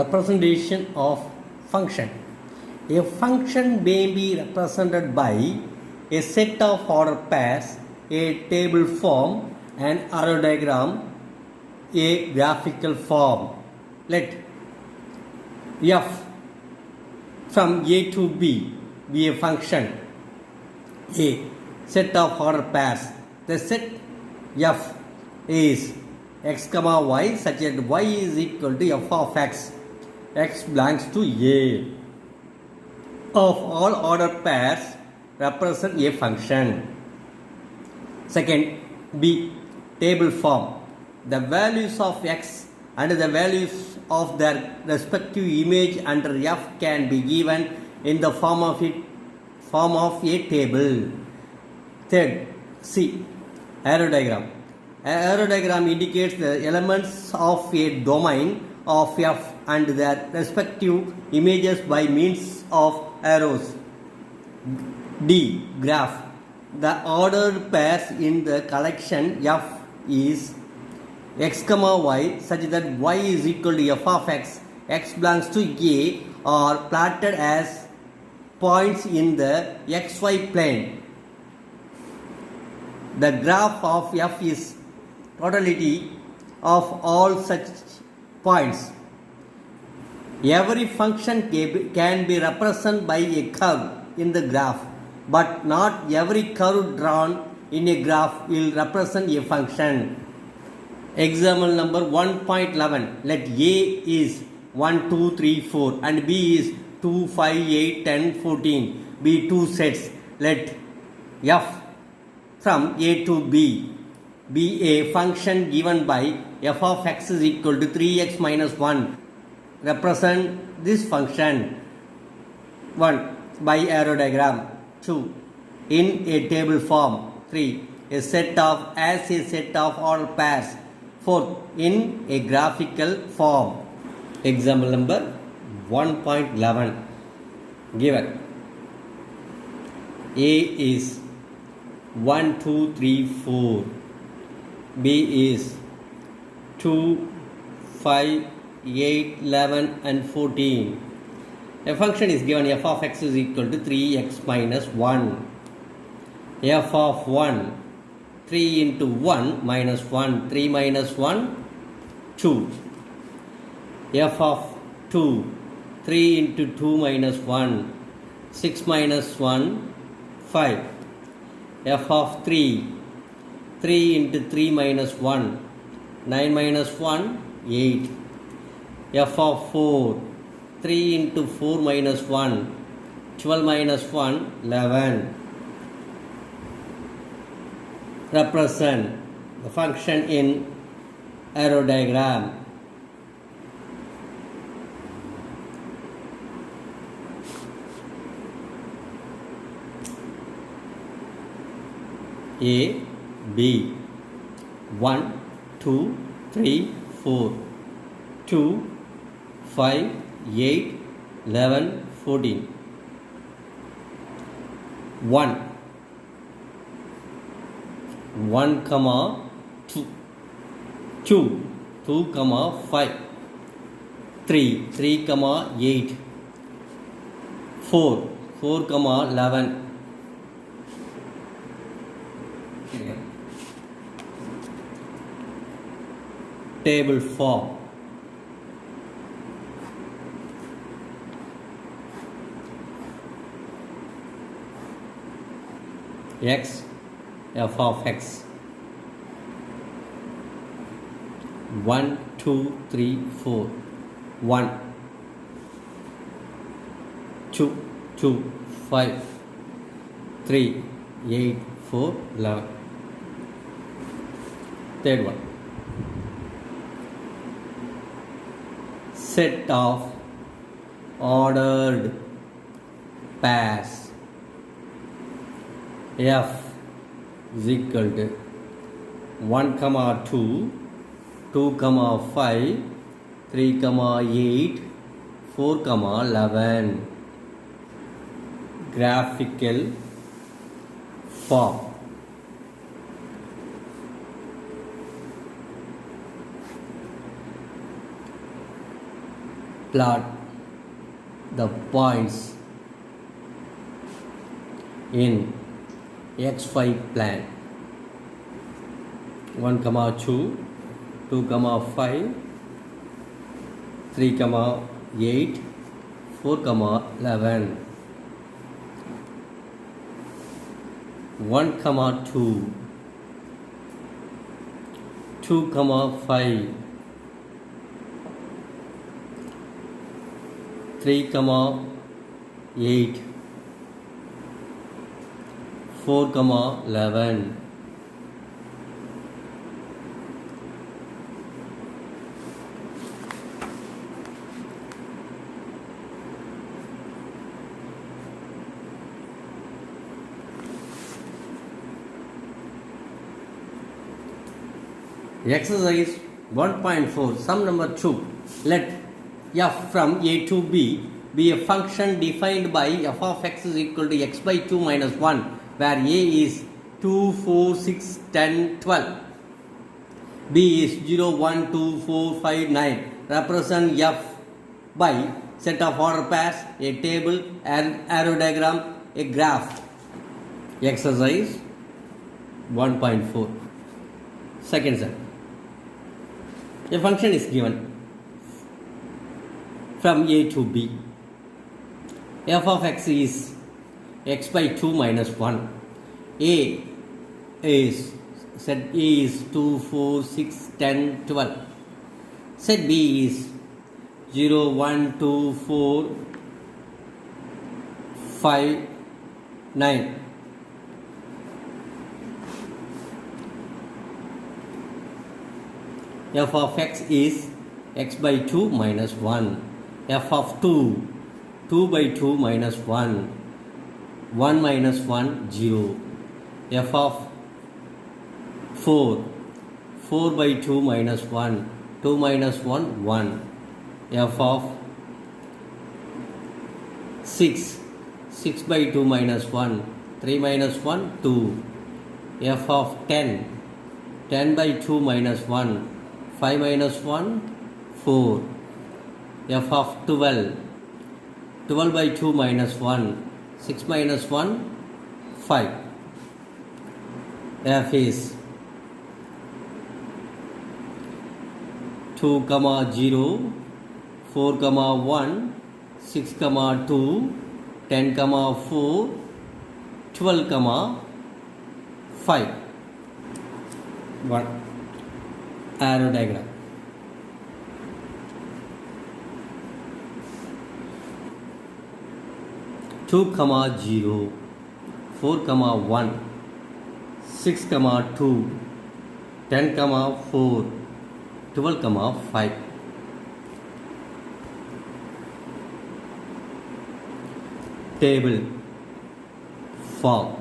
representation of function. A function may be represented by a set of order pairs, a table form, an arrow diagram, a graphical form. Let f from a to b be a function, a set of order pairs. The set f is x comma y such that y is equal to f of x. X belongs to a. Of all order pairs represent a function. Second, b table form. The values of x and the values of their respective image under f can be given in the form of a table. Third, c arrow diagram. An arrow diagram indicates the elements of a domain of f and their respective images by means of arrows. D. Graph. The ordered pairs in the collection f is x comma y such that y is equal to f of x, x belongs to a, are plotted as points in the xy plane. The graph of f is totality of all such points. Every function can be represented by a curve in the graph, but not every curve drawn in a graph will represent a function. Example number 1.11. Let A is 1, 2, 3, 4 and B is 2, 5, 8, 10, 14 be two sets. Let f from A to B be a function given by f of x is equal to 3x minus 1. Represent this function. 1. By arrow diagram. 2. In a table form. 3. A set of order pairs. 4. In a graphical form. Example number 1.11. Given A is 1, 2, 3, 4. B is 2, 5, 8, 11 and 14. A function is given f of x is equal to 3x minus 1. F of 1, 3 into 1 minus 1, 3 minus 1, 2. F of 2, 3 into 2 minus 1, 6 minus 1, 5. F of 3, 3 into 3 minus 1, 9 minus 1, 8. F of 4, 3 into 4 minus 1, 12 minus 1, 11. Represent the function in arrow diagram. A, B, 1, 2, 3, 4, 2, 5, 8, 11, 14. 1, comma 2, 2, comma 5, 3, comma 8, 4, comma 11. Table form. X, f of x. 1, 2, 3, 4. 1, 2, 5, 3, 8, 4, 11. Third one. Set of ordered pairs. F is equal to 1, 2, 2, 5, 3, 8, 4, 11. Graphical form. Plot the points in xy plane. 1, 2, 2, 5, 3, 8, 4, 11. 1, 2, 2, 5, 3, 8, 4, 11. Exercise 1.4, sum number 2. Let f from a to b be a function defined by f of x is equal to x by 2 minus 1, where a is 2, 4, 6, 10, 12. b is 0, 1, 2, 4, 5, 9. Represent f by set of order pairs, a table, an arrow diagram, a graph. Exercise 1.4. Second set. A function is given from a to b. F of x is x by 2 minus 1. A is set A is 2, 4, 6, 10, 12. Set B is 0, 1, 2, 4, 5, 9. F of x is x by 2 minus 1. F of 2, 2 by 2 minus 1. 1 minus 1, 0. F of 4, 4 by 2 minus 1. 2 minus 1, 1. F of 6, 6 by 2 minus 1. 3 minus 1, 2. F of 10, 10 by 2 minus 1. 5 minus 1, 4. F of 12, 12 by 2 minus 1. 6 minus 1, 5. F is 2, 0, 4, 1, 6, 2, 10, 4, 12, 5. 1. Arrow diagram. Two, 0, 4, 1, 6, 2, 10, 4, 12, 5. Table form.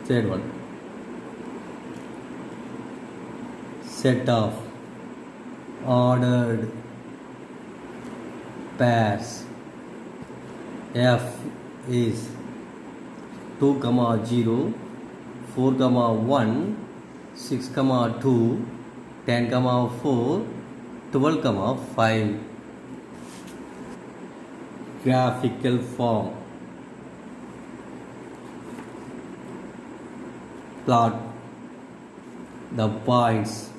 Third one, set of ordered pairs. F is 2, 0, 4, 1, 6, 2, 10, 4, 12, 5. Graphical form. Plot the points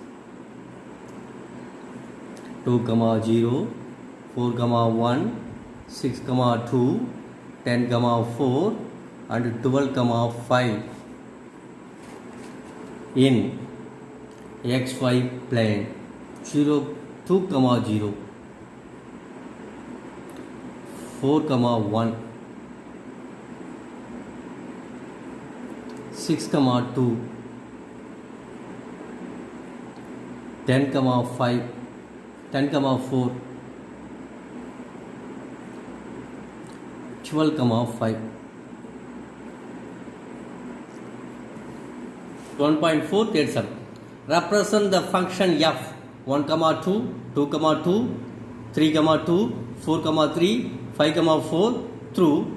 2, 0, 4, 1, 6, 2, 10, 4, and 12, 5 in xy plane. 0, 2, 0, 4, 1, 6, 2, 10, 5, 10, 4, 12, 5. 1.4 third sum. Represent the function f 1 comma 2, 2 comma 2, 3 comma 2, 4 comma 3, 5 comma 4 through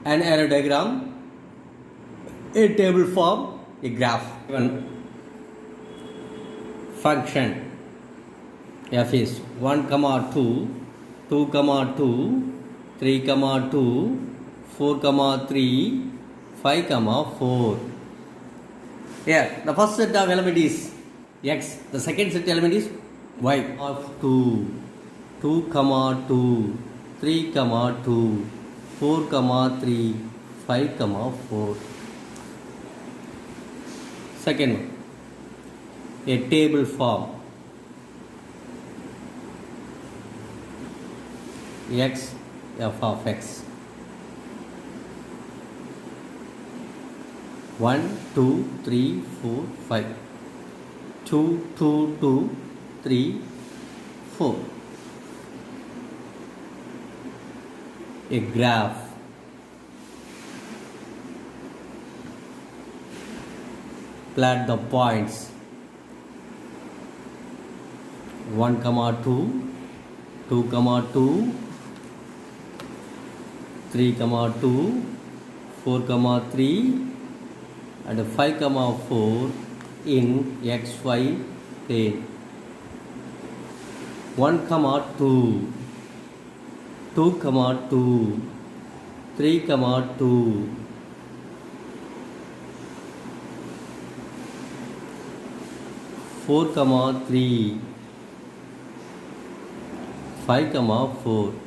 an arrow diagram, a table form, a graph. Even function f is 1 comma 2, 2 comma 2, 3 comma 2, 4 comma 3, 5 comma 4. Here the first set of element is x, the second set element is y. Of 2, 2 comma 2, 3 comma 2, 4 comma 3, 5 comma 4. Second one, a table form, x f of x, 1 2 3 4 5, 2 2 2 3 4. A graph, plot the points 1 comma 2, 2 comma 2, 3 comma 2, 4 comma 3 and 5 comma 4 in xy plane. 1 comma 2, 2 comma 2, 3 comma 2, 4 comma 3, 5 comma 4.